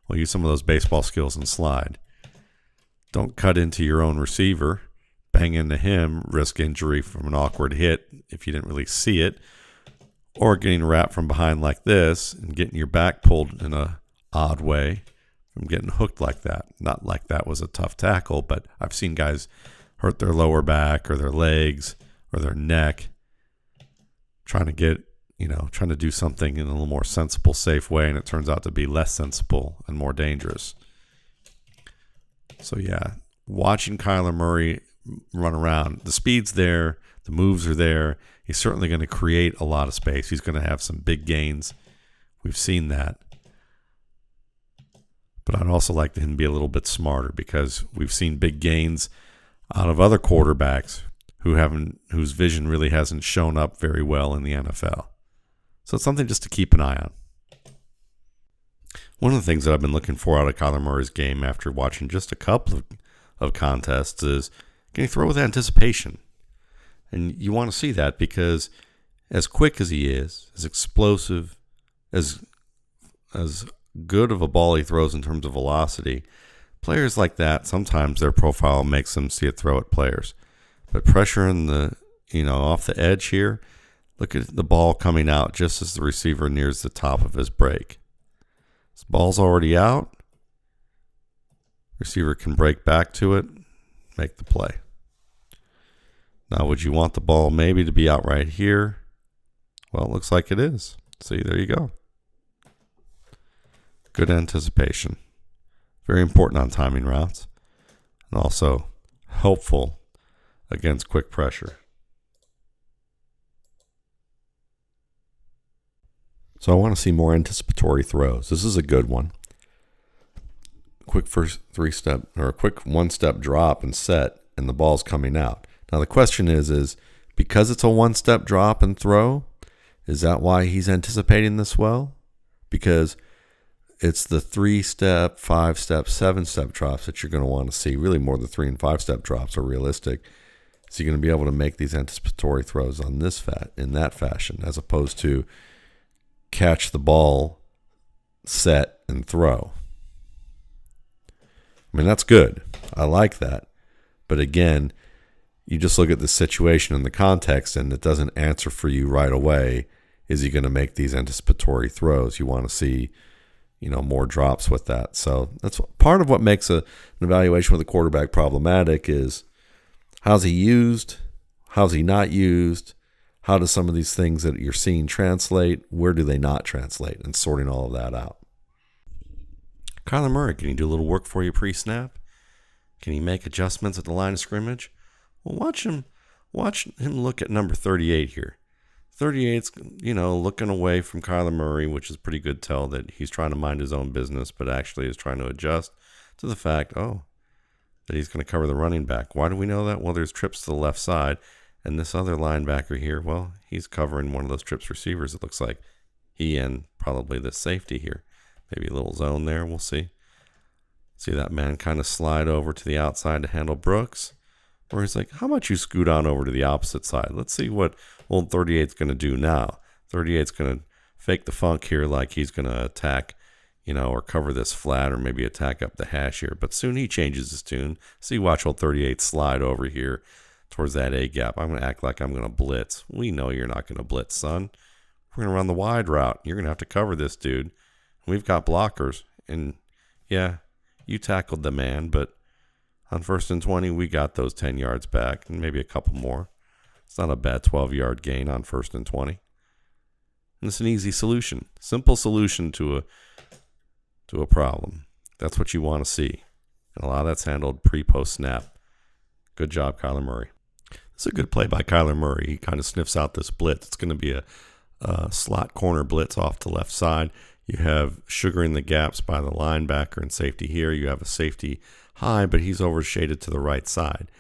Well, use some of those baseball skills and slide. Don't cut into your own receiver, bang into him, risk injury from an awkward hit if you didn't really see it, or getting wrapped from behind like this and getting your back pulled in a odd way from getting hooked like that. Not like that was a tough tackle, but I've seen guys hurt their lower back or their legs or their neck trying to do something in a little more sensible, safe way, and it turns out to be less sensible and more dangerous. So yeah, watching Kyler Murray run around, the speed's there, the moves are there. He's certainly going to create a lot of space. He's going to have some big gains. We've seen that. But I'd also like him to be a little bit smarter, because we've seen big gains out of other quarterbacks whose vision really hasn't shown up very well in the NFL. So it's something just to keep an eye on. One of the things that I've been looking for out of Kyler Murray's game after watching just a couple of contests is, can he throw with anticipation? And you want to see that because as quick as he is, as explosive, as good of a ball he throws in terms of velocity, players like that, sometimes their profile makes them see it throw at players. But pressure in the, off the edge here, look at the ball coming out just as the receiver nears the top of his break. This ball's already out. Receiver can break back to it, make the play. Now, would you want the ball maybe to be out right here? Well, it looks like it is. See, there you go. Good anticipation. Very important on timing routes. And also helpful against quick pressure. So I want to see more anticipatory throws. This is a good one. Quick first three-step or a quick one-step drop and set, and the ball's coming out. Now the question is because it's a one-step drop and throw, is that why he's anticipating this well? Because it's the 3-step, 5-step, 7-step drops that you're going to want to see. Really more the 3 and 5-step drops are realistic. So you're going to be able to make these anticipatory throws on in that fashion, as opposed to catch the ball, set, and throw. I mean, that's good. I like that. But again, you just look at the situation and the context, and it doesn't answer for you right away. Is he going to make these anticipatory throws? You want to see, more drops with that. So that's part of what makes an evaluation with a quarterback problematic is how's he used? How's he not used? How do some of these things that you're seeing translate? Where do they not translate? And sorting all of that out. Kyler Murray, can he do a little work for you pre-snap? Can he make adjustments at the line of scrimmage? Well, watch him look at number 38 here. 38's, looking away from Kyler Murray, which is a pretty good tell that he's trying to mind his own business, but actually is trying to adjust to the fact, that he's going to cover the running back. Why do we know that? Well, there's trips to the left side, and this other linebacker here, well, he's covering one of those trips receivers. It looks like he and probably the safety here. Maybe a little zone there. We'll see. See that man kind of slide over to the outside to handle Brooks. Or he's like, how about you scoot on over to the opposite side? Let's see what old 38's going to do now. 38's going to fake the funk here like he's going to attack, or cover this flat or maybe attack up the hash here. But soon he changes his tune. See, watch old 38 slide over here towards that A gap. I'm going to act like I'm going to blitz. We know you're not going to blitz, son. We're going to run the wide route. You're going to have to cover this, dude. We've got blockers. And, yeah, you tackled the man, but on 1st and 20, we got those 10 yards back and maybe a couple more. It's not a bad 12-yard gain on 1st and 20. And it's an easy solution, simple solution to a problem. That's what you want to see. And a lot of that's handled pre-post snap. Good job, Kyler Murray. It's a good play by Kyler Murray. He kind of sniffs out this blitz. It's going to be a slot corner blitz off the left side. You have sugaring the gaps by the linebacker and safety here. You have a safety high, but he's overshaded to the right side.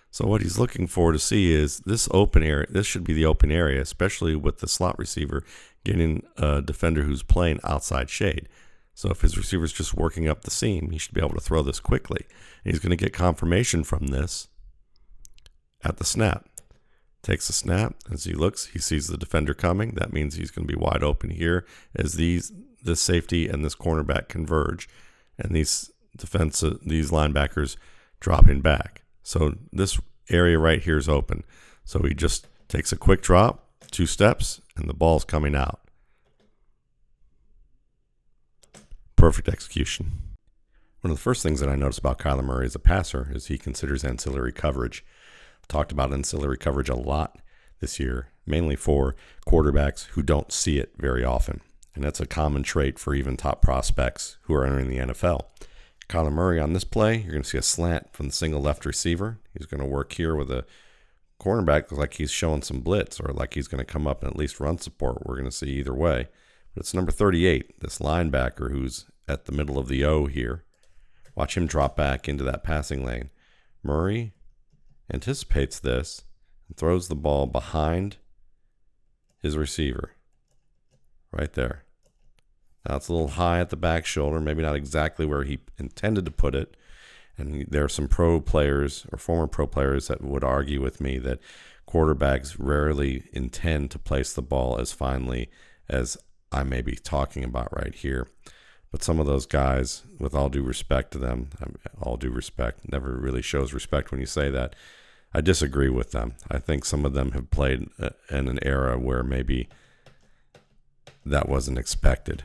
So what he's looking for to see is this open area. This should be the open area, especially with the slot receiver getting a defender who's playing outside shade. So if his receiver's just working up the seam, he should be able to throw this quickly. And he's going to get confirmation from this at the snap. Takes a snap. As he looks, he sees the defender coming. That means he's going to be wide open here as this safety and this cornerback converge. And these linebackers dropping back. So this area right here is open. So he just takes a quick drop, 2 steps, and the ball's coming out. Perfect execution. One of the first things that I noticed about Kyler Murray as a passer is he considers ancillary coverage. I've talked about ancillary coverage a lot this year, mainly for quarterbacks who don't see it very often. And that's a common trait for even top prospects who are entering the NFL. Kyler Murray on this play, you're going to see a slant from the single left receiver. He's going to work here with a cornerback like he's showing some blitz or like he's going to come up and at least run support. We're going to see either way. But it's number 38, this linebacker who's at the middle of the O here. Watch him drop back into that passing lane. Murray anticipates this and throws the ball behind his receiver. Right there. Now it's a little high at the back shoulder, maybe not exactly where he intended to put it. And there are some pro players or former pro players that would argue with me that quarterbacks rarely intend to place the ball as finely as I may be talking about right here. But some of those guys, with all due respect to them, all due respect, never really shows respect when you say that, I disagree with them. I think some of them have played in an era where maybe that wasn't expected.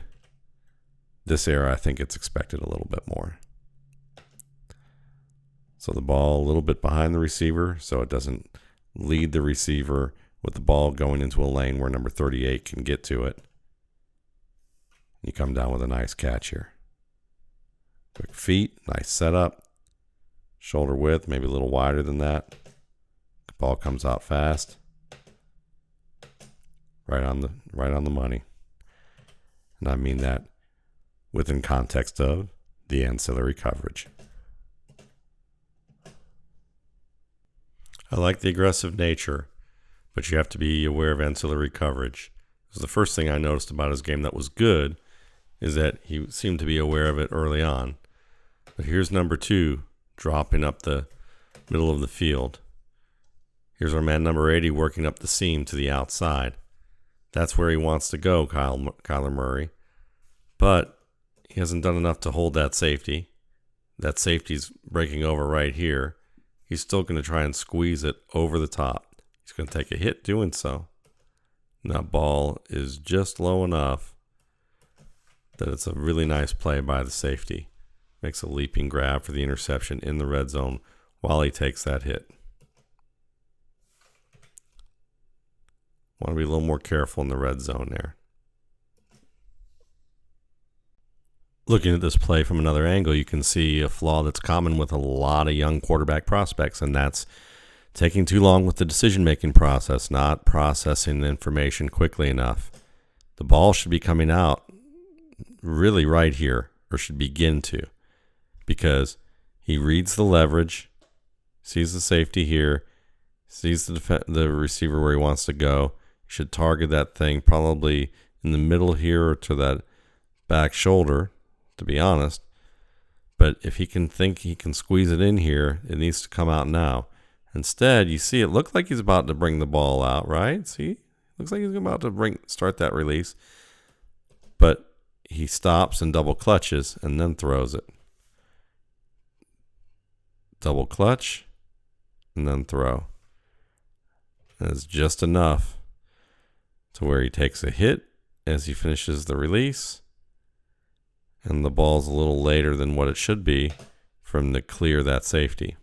This era, I think it's expected a little bit more. So the ball a little bit behind the receiver, so it doesn't lead the receiver with the ball going into a lane where number 38 can get to it. You come down with a nice catch here. Quick feet, nice setup. Shoulder width, maybe a little wider than that. Ball comes out fast. Right on the money. And I mean that within context of the ancillary coverage. I like the aggressive nature, but you have to be aware of ancillary coverage. Because the first thing I noticed about his game that was good is that he seemed to be aware of it early on. But here's number 2 dropping up the middle of the field. Here's our man number 80 working up the seam to the outside. That's where he wants to go, Kyler Murray. But he hasn't done enough to hold that safety. That safety's breaking over right here. He's still going to try and squeeze it over the top. He's going to take a hit doing so. And that ball is just low enough that it's a really nice play by the safety. Makes a leaping grab for the interception in the red zone while he takes that hit. Want to be a little more careful in the red zone there. Looking at this play from another angle, you can see a flaw that's common with a lot of young quarterback prospects, and that's taking too long with the decision-making process, not processing the information quickly enough. The ball should be coming out really right here, or should begin to, because he reads the leverage, sees the safety here, sees the receiver where he wants to go. He should target that thing probably in the middle here or to that back shoulder, to be honest. But if he can think he can squeeze it in here, it needs to come out now. Instead, you see it looked like he's about to bring the ball out, right? See? Looks like he's about to start that release. But he stops and double clutches and then throws it. Double clutch and then throw. And it's just enough to where he takes a hit as he finishes the release. And the ball's a little later than what it should be from to clear that safety.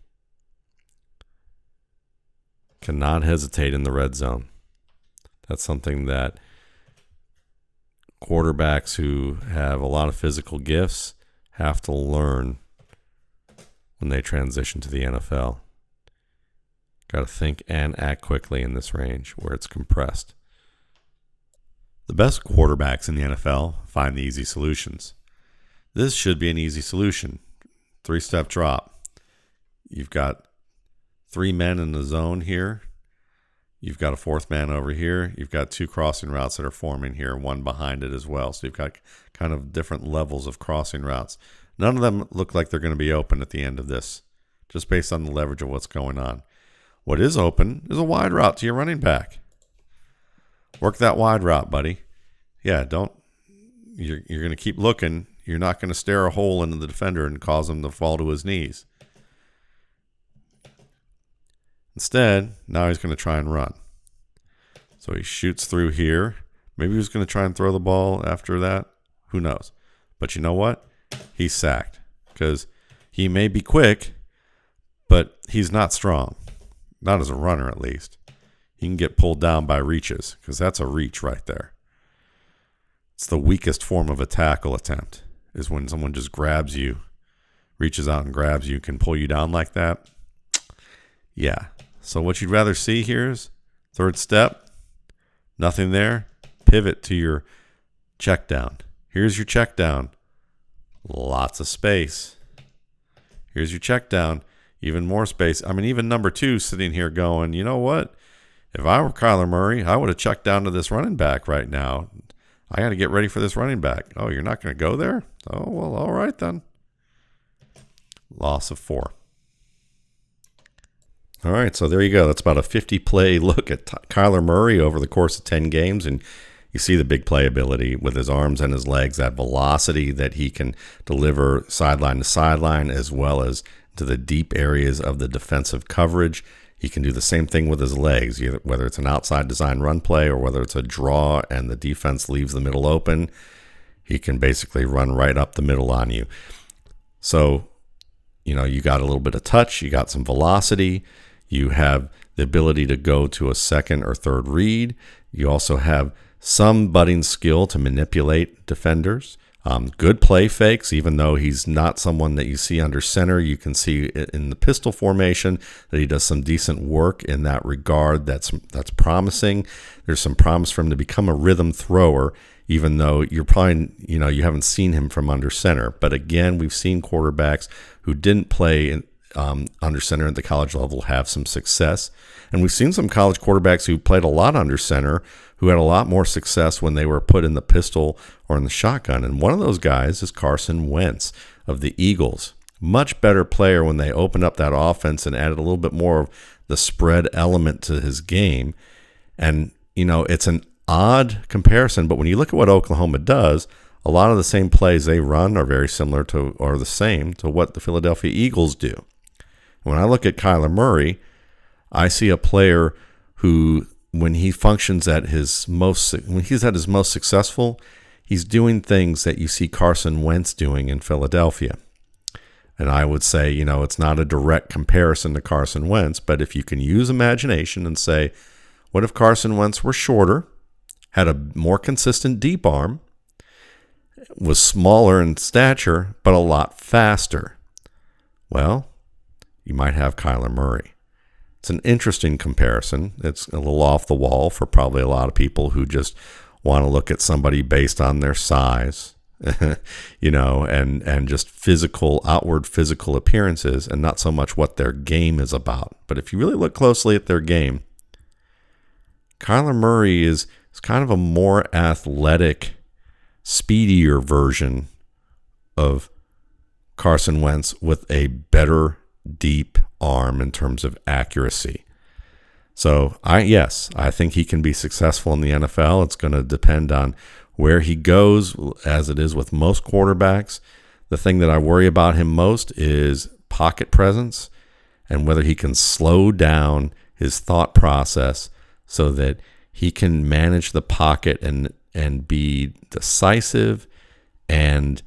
Cannot hesitate in the red zone. That's something that quarterbacks who have a lot of physical gifts have to learn when they transition to the NFL. Got to think and act quickly in this range where it's compressed. The best quarterbacks in the NFL find the easy solutions. This should be an easy solution. 3-step drop. You've got 3 men in the zone here. You've got a 4th man over here. You've got 2 crossing routes that are forming here, one behind it as well. So you've got kind of different levels of crossing routes. None of them look like they're going to be open at the end of this, just based on the leverage of what's going on. What is open is a wide route to your running back. Work that wide route, buddy. Yeah, you're going to keep looking. You're not going to stare a hole into the defender and cause him to fall to his knees. Instead, now he's going to try and run. So he shoots through here. Maybe he was going to try and throw the ball after that. Who knows? But you know what? He's sacked because he may be quick, but he's not strong. Not as a runner, at least. He can get pulled down by reaches because that's a reach right there. It's the weakest form of a tackle attempt is when someone just grabs you, reaches out and grabs you, can pull you down like that. Yeah. So what you'd rather see here is 3rd step, nothing there, pivot to your check down. Here's your check down. Lots of space. Here's your check down. Even more space. I mean, even number 2 sitting here going, you know what? If I were Kyler Murray, I would have checked down to this running back right now. I got to get ready for this running back. Oh, you're not going to go there? Oh, well, all right then. Loss of 4. All right, so there you go. That's about a 50-play look at Kyler Murray over the course of 10 games, and you see the big playability with his arms and his legs, that velocity that he can deliver sideline to sideline, as well as to the deep areas of the defensive coverage. He can do the same thing with his legs, whether it's an outside design run play or whether it's a draw and the defense leaves the middle open. He can basically run right up the middle on you. So, you got a little bit of touch, you got some velocity, you have the ability to go to a second or third read. You also have some budding skill to manipulate defenders. Good play fakes, even though he's not someone that you see under center. You can see in the pistol formation that he does some decent work in that regard. That's promising. There's some promise for him to become a rhythm thrower, even though you're probably, you haven't seen him from under center. But again, we've seen quarterbacks who didn't play under center at the college level have some success. And we've seen some college quarterbacks who played a lot under center who had a lot more success when they were put in the pistol or in the shotgun. And one of those guys is Carson Wentz of the Eagles. Much better player when they opened up that offense and added a little bit more of the spread element to his game. And, it's an odd comparison, but when you look at what Oklahoma does, a lot of the same plays they run are very similar to, or the same to what the Philadelphia Eagles do. When I look at Kyler Murray, I see a player who, when he functions when he's at his most successful, he's doing things that you see Carson Wentz doing in Philadelphia. And I would say, it's not a direct comparison to Carson Wentz, but if you can use imagination and say, what if Carson Wentz were shorter, had a more consistent deep arm, was smaller in stature, but a lot faster? Well, you might have Kyler Murray. It's an interesting comparison. It's a little off the wall for probably a lot of people who just want to look at somebody based on their size, and just outward physical appearances, and not so much what their game is about. But if you really look closely at their game, Kyler Murray is kind of a more athletic, speedier version of Carson Wentz with a better deep arm in terms of accuracy. So I think he can be successful in the NFL. It's going to depend on where he goes, as it is with most quarterbacks. The thing that I worry about him most is pocket presence and whether he can slow down his thought process so that he can manage the pocket and be decisive and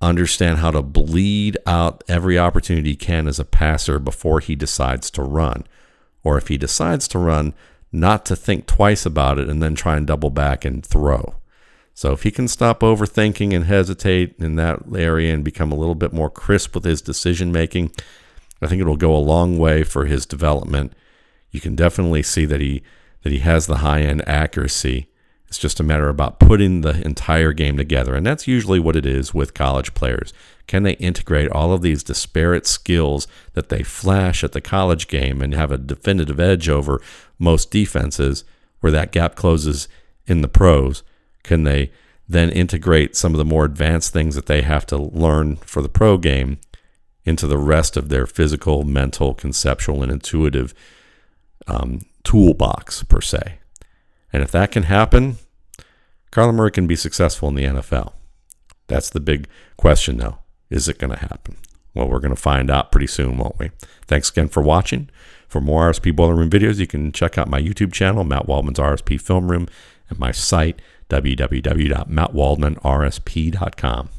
understand how to bleed out every opportunity he can as a passer before he decides to run. Or if he decides to run, not to think twice about it and then try and double back and throw. So if he can stop overthinking and hesitate in that area and become a little bit more crisp with his decision making, I think it will go a long way for his development. You can definitely see that he has the high-end accuracy. It's just a matter about putting the entire game together, and that's usually what it is with college players. Can they integrate all of these disparate skills that they flash at the college game and have a definitive edge over most defenses where that gap closes in the pros? Can they then integrate some of the more advanced things that they have to learn for the pro game into the rest of their physical, mental, conceptual, and intuitive toolbox, per se? And if that can happen, Kyler Murray can be successful in the NFL. That's the big question, though. Is it going to happen? Well, we're going to find out pretty soon, won't we? Thanks again for watching. For more RSP Boiler Room videos, you can check out my YouTube channel, Matt Waldman's RSP Film Room, and my site, www.mattwaldmanrsp.com.